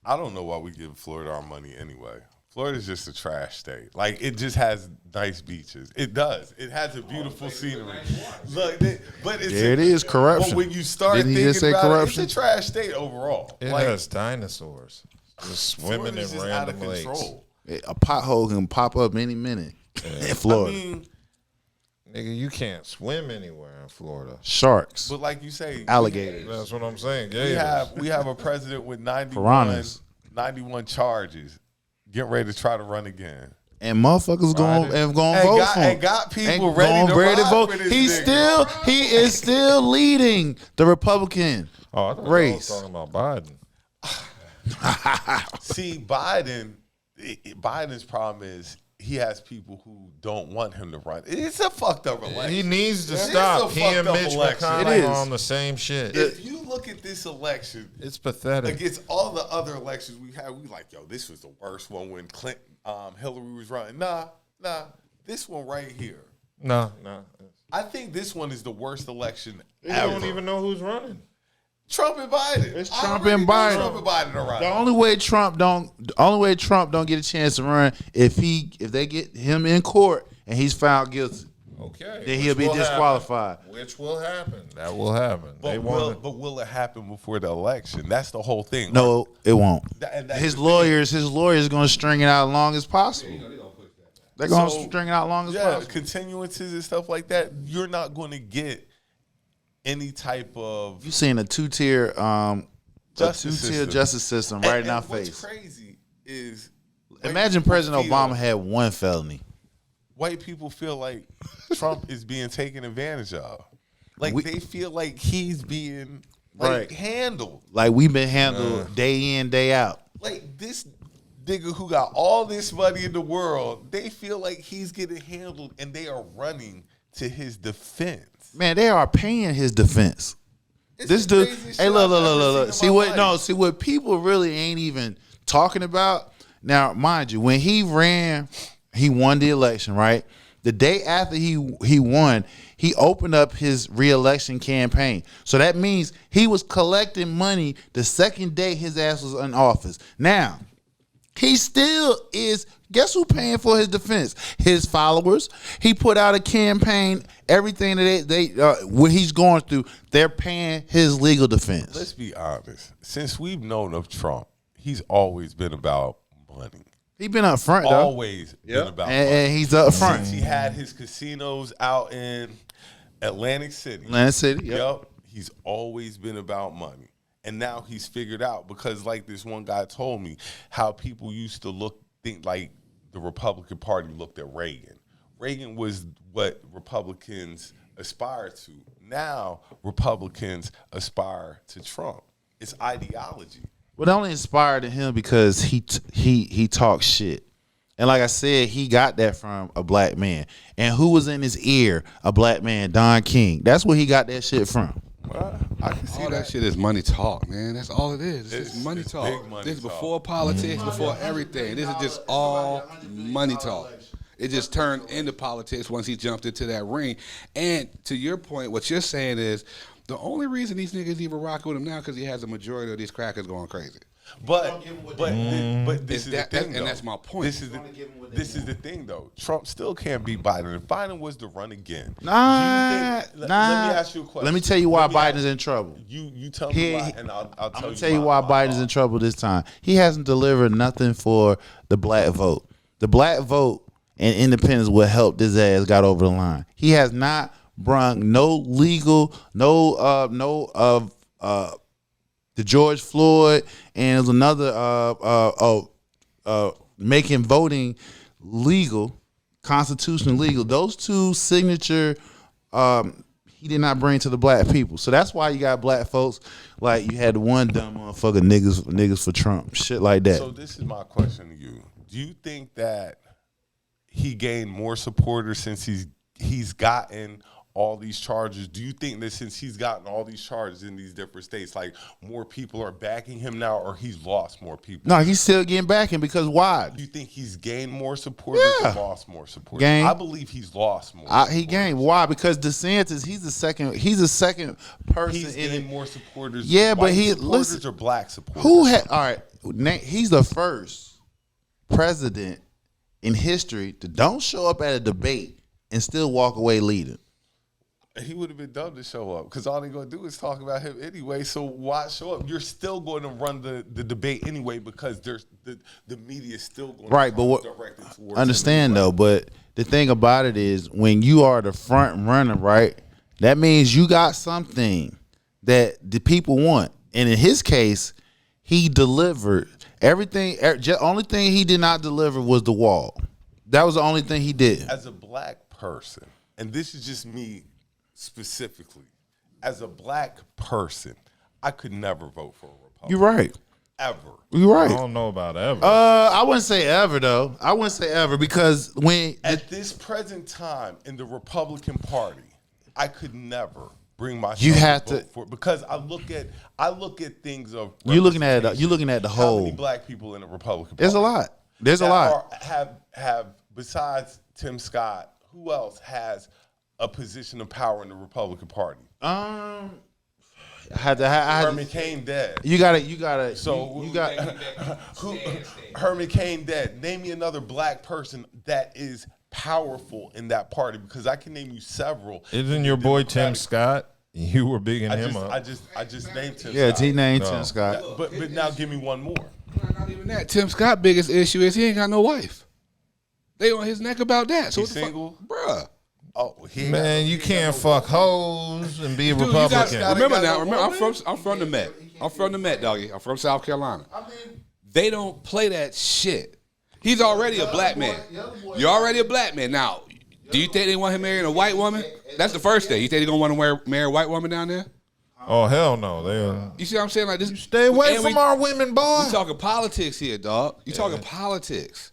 I don't know why we give Florida our money anyway. Florida's just a trash state. Like, it just has nice beaches. It does. It has a beautiful scenery. Look, but it's it is corruption. But when you start Didn't he thinking just say about corruption? it, it's a trash state overall. It like, has dinosaurs just swimming in Florida's just random out of lakes. control. A pothole can pop up any minute in Florida. I mean, Nigga, you can't swim anywhere in Florida. Sharks, but like you say, alligators. That's what I'm saying. we have a president with 91 Piranhas. charges, getting ready to try to run again. And motherfuckers going vote for him. And got people ready to vote. For this He is still leading the Republican Oh, I thought race. I was talking about Biden. See, Biden's problem is he has people who don't want him to run. It's a fucked up election. He needs to It is stop. a He and fucked up Mitch election. It McConnell is. are on the same shit. If you look at this election It's pathetic. against all the other elections we've had, we like, yo, this was the worst one when Hillary was running. Nah, this one right here. No. I think this one is the worst election You ever. don't even know who's running. Trump and Biden. It's I Trump already and know Biden. Trump and Biden are right. The only way Trump don't get a chance to run if they get him in court and he's found guilty. Okay. Then he'll be disqualified. Which will happen. That will happen. But will it happen before the election? That's the whole thing. No, it won't. And that's His the lawyers are going to string it out as long as possible. They're going to So, string it out as long as yeah, possible. continuances and stuff like that. You're not going to get any type of You seen a two-tier justice system right in our What's face. crazy is Imagine President Obama had one felony. White people feel like Trump is being taken advantage of. Like they feel like he's being handled. Like we've been handled day in, day out. Like this nigga who got all this money in the world, they feel like he's getting handled and they are running to his defense. Man, they are paying his defense. It's This the dude, craziest hey, shit look. I've ever seen in my life. See what people really ain't even talking about. Now, mind you, when he ran, he won the election, right? The day after he won, he opened up his re-election campaign. So that means he was collecting money the second day his ass was in office. Now, he still is. Guess who paying for his defense? His followers. He put out a campaign. Everything that what he's going through, they're paying his legal defense. Let's be honest. Since we've known of Trump, he's always been about money. He been up front though. Always been about money. And he's up front. Since he had his casinos out in Atlantic City. Yep. He's always been about money. And now he's figured out, because like this one guy told me, how people used to think like the Republican Party looked at Reagan. Reagan was what Republicans aspire to. Now Republicans aspire to Trump. It's ideology. Well, it only inspired him because he talks shit. And like I said, he got that from a black man. And who was in his ear? A black man, Don King. That's where he got that shit from. I can see All that shit is money talk, man. That's all it is. It's just money talk. big money This is talk. before politics, before everything. This is just all money talk. It just turned into politics once he jumped into that ring. And to your point, what you're saying is the only reason these niggas even rocking with him now because he has a majority of these crackers going crazy. But this is the thing, though. And that's my point. This is the thing, though. Trump still can't beat Biden. If Biden was to run again, Let me ask you a question. Let me tell you why Biden's in trouble. You tell me why, and I'll tell you. I'm gonna tell you why Biden's in trouble this time. He hasn't delivered nothing for the black vote. The black vote and independence will help this ass got over the line. He has not brung no legal, the George Floyd, and there's another making voting legal, constitutional legal. Those two signature he did not bring to the black people. So that's why you got black folks like you had the one dumb motherfucker niggas for Trump, shit like that. So this is my question to you. Do you think that he gained more supporters since he's gotten all these charges, do you think that since he's gotten all these charges in these different states, like more people are backing him now, or he's lost more people? No, he's still getting backing because why? Do you think he's gained more supporters or lost more supporters? Gained. I believe he's lost more. He gained. Why? Because DeSantis, he's the second person. He's getting more supporters. Yeah, but white supporters listen, or black supporters. Who had? All right, he's the first president in history to don't show up at a debate and still walk away leading. He would have been dumb to show up because all they're going to do is talk about him anyway. So why show up? You're still going to run the debate anyway because there's the media is still going Right, to but what? direct it towards Understand him anyway. though, but the thing about it is when you are the front runner, right? That means you got something that the people want, and in his case, he delivered everything. Only thing he did not deliver was the wall. That was the only thing he did. As a black person, and this is just me specifically, as a black person, I could never vote for a Republican. You're right. Ever. You're right. I don't know about ever. I wouldn't say ever though. I wouldn't say ever because when At this present time in the Republican Party, I could never bring myself You have vote to- for it because I look at things of you're looking at the how whole. many black people in the Republican Party. There's a lot. There's a that lot. have besides Tim Scott, who else has a position of power in the Republican Party? I had to. I had Herman Cain dead. You got to. So you got. who? Herman Cain dead. Name me another black person that is powerful in that party because I can name you several. Isn't your boy Tim Scott? You were bigging him up. I just named Tim. Yeah, Scott. T named No. Tim Scott. But now give me one more. Not even that. Tim Scott's biggest issue is he ain't got no wife. They on his neck about that. So He's what the single? fuck? Bruh. Oh, Man, you can't fuck hoes and be a Dude, you got, Republican. remember got now, no remember woman? I'm from the Met. I'm from the Met, doggy. I'm from South Carolina. They don't play that shit. He's already a black man. You're already a black man. Now, do you think they want him marrying a white woman? That's the first thing. You think they're gonna want to marry a white woman down there? Oh hell no! You see what I'm saying? Like this. Stay away and from our women, boy. We talking politics here, dog. You talking politics.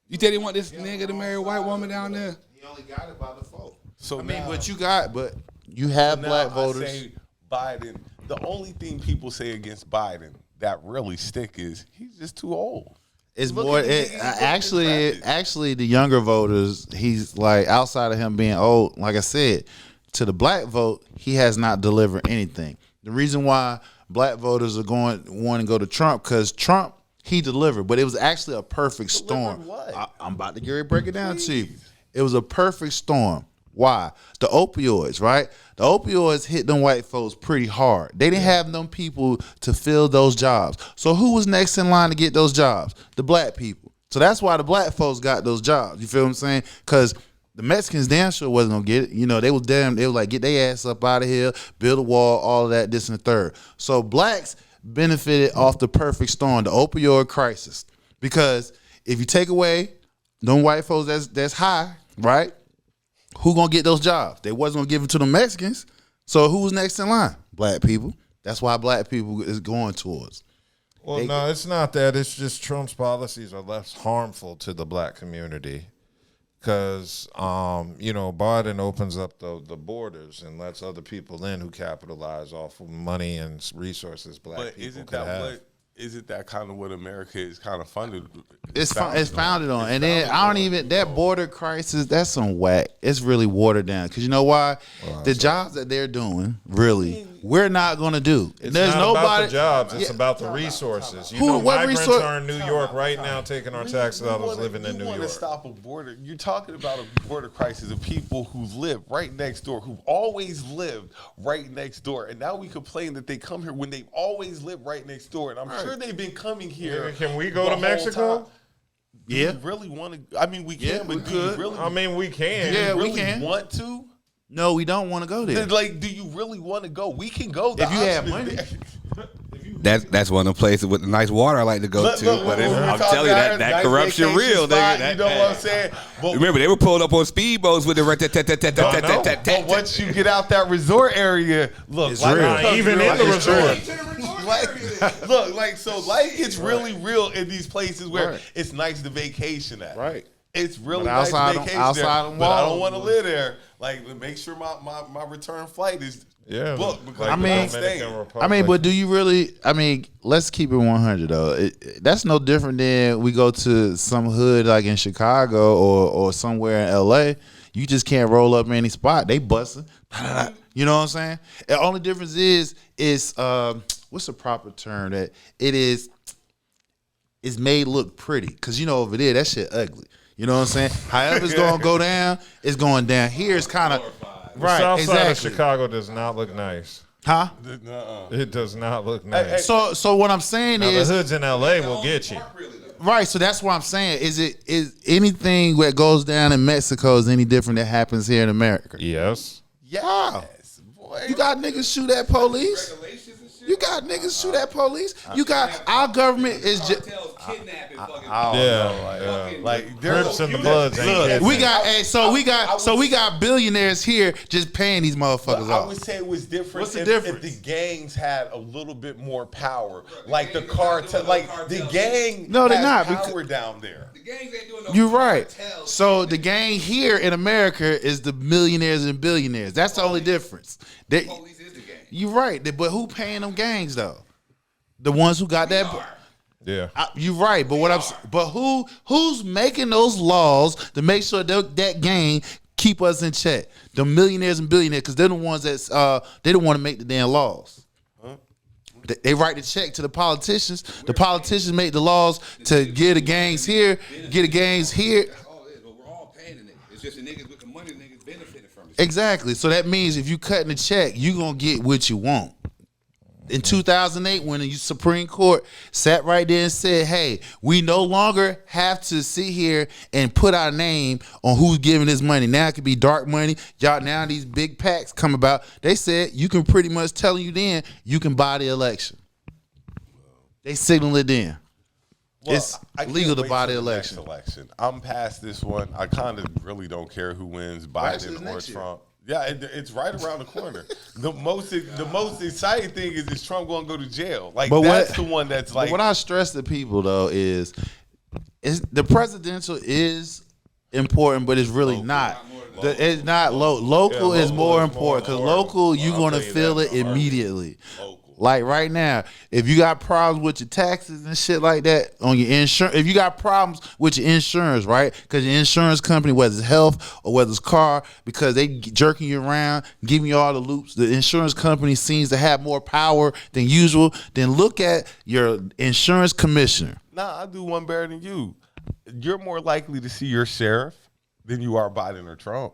You think they want this nigga to marry a white woman down there? He only got it by default. So I mean, now, but you have now black I voters. say Biden. The only thing people say against Biden that really stick is he's just too old. It's Look more. at the nigga, he's Actually, the younger voters. He's like outside of him being old. Like I said, to the black vote, he has not delivered anything. The reason why black voters are want to go to Trump because Trump he delivered, but it was actually a perfect storm. what? I'm about to get ready to break it down to you. It was a perfect storm. Why? The opioids, right? The opioids hit them white folks pretty hard. They didn't have them people to fill those jobs. So who was next in line to get those jobs? The black people. So that's why the black folks got those jobs. You feel what I'm saying? Because the Mexicans damn sure wasn't gonna get it. You know, they was like, get their ass up out of here, build a wall, all of that, this and the third. So blacks benefited off the perfect storm, the opioid crisis. Because if you take away them white folks that's high, right? Who gonna get those jobs? They wasn't gonna give it to the Mexicans. So who's next in line? Black people. That's why black people is going towards. Well, no, it's not that. It's just Trump's policies are less harmful to the black community because, Biden opens up the borders and lets other people in who capitalize off of money and resources black But people isn't could that have. isn't that kind of what America is kind of funded? It's founded on. And then I don't even, that border crisis, that's some whack. It's really watered down. Because you know why? The jobs that they're doing, really, we're not going to do. It's There's not nobody. about the jobs. It's Yeah. about the resources. You Who- know, what migrants resource- are in New York right now taking our tax dollars living in New You want to York. stop a border. You're talking about a border crisis of people who live right next door, who've always lived right next door. And now we complain that they come here when they've always lived right next door. And I'm sure they've been coming here. Can we go the to whole Mexico? time. Yeah. Do you really want to? I mean, we can, Yeah, but we do you could. really? I mean, we can. Yeah, we really can. want to? No, we don't want to go there. Like, do you really want to go? We can go. The If you have option money. is there. That's one of the places with the nice water I like to go Look, to. look, But when we were I'm talking telling you, about that nice corruption vacation real, spot, nigga. You know what I'm saying? But Remember, they were pulled up on speedboats with the But once you get out that resort area, look, It's life real. becomes Even real. in the It's resort. Like, look, like so, life gets really real in these places where Right. it's nice to vacation at. Right. It's really But nice outside vacation outside there, them but I don't walls, want to boy. live there. Like, make sure my return flight is booked because like I I'm mean- staying. I mean, but do you really? I mean, let's keep it 100 though. That's no different than we go to some hood like in Chicago or somewhere in LA. You just can't roll up any spot. They busting. You know what I'm saying? The only difference is what's the proper term that it is? It's made look pretty because over there that shit ugly. You know what I'm saying? However it's gonna go down, it's going down. Here it's kind of right. South side of Exactly. Chicago does not look nice. Huh? It does not look nice. So what I'm saying Now, the is hoods in LA will get you. right. So that's what I'm saying. Is anything that goes down in Mexico is any different that happens here in America? Yes. Yeah. Boy, You got niggas shoot at police. You got niggas shoot at police. You got our government is just. Kidnapping fucking Yeah. like Crips and the Bloods ain't Look, kidding. we got we got billionaires here just paying these motherfuckers I off. would say it was different. What's the if difference? the gangs had a little bit more power, like the cartel, like the gang. No, they're has not, power down there. The gangs ain't doing no You're right. cartels. So the gang here in America is the millionaires and billionaires. That's the only difference. Police is the gang. You're right, but who paying them gangs though? The ones who got that. Yeah. You're right, but who's making those laws to make sure that gang keep us in check? The millionaires and billionaires, because they're the ones that they don't want to make the damn laws. They write the check to the politicians. The politicians make the laws to get the gangs here, get the gangs here. That's all it is, but we're all paying in it. It's just the niggas with the money, niggas benefiting from it. Exactly. So that means if you cutting the check, you gonna get what you want. In 2008, when the Supreme Court sat right there and said, hey, we no longer have to sit here and put our name on who's giving this money. Now it could be dark money. Y'all, now these big PACs come about. They said you can pretty much tell you then you can buy the election. They signal it then. It's I can't legal to wait buy till the next election. election. I'm past this one. I kind of really don't care who wins, Actually, Biden it's or next year. Trump. Yeah, it's right around the corner. The most exciting thing is Trump going to go to jail. Like that's the one that's like. What I stress to people though is the presidential is important, but it's really not. It's not local is more important because local you're gonna feel it immediately. Like right now, if you got problems with your taxes and shit like that on your insurance, if you got problems with your insurance, right? Because your insurance company, whether it's health or whether it's car, because they jerking you around, giving you all the loops, the insurance company seems to have more power than usual. Then look at your insurance commissioner. Nah, I do one better than you. You're more likely to see your sheriff than you are Biden or Trump.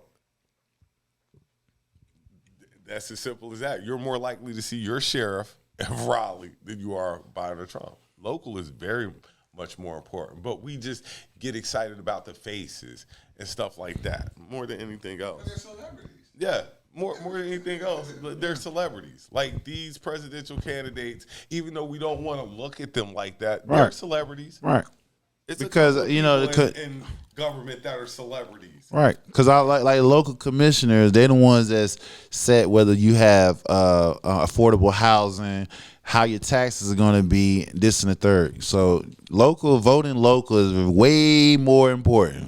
That's as simple as that. You're more likely to see your sheriff of Raleigh than you are Biden or Trump. Local is very much more important, but we just get excited about the faces and stuff like that more than anything else. They're celebrities. Yeah, more than anything else, they're celebrities. Like these presidential candidates, even though we don't want to look at them like that, they're celebrities. Right. It's Because, a couple you know, people in government that are celebrities. Right, because I like local commissioners. They're the ones that's set whether you have affordable housing, how your taxes are going to be, this and the third. So voting local is way more important.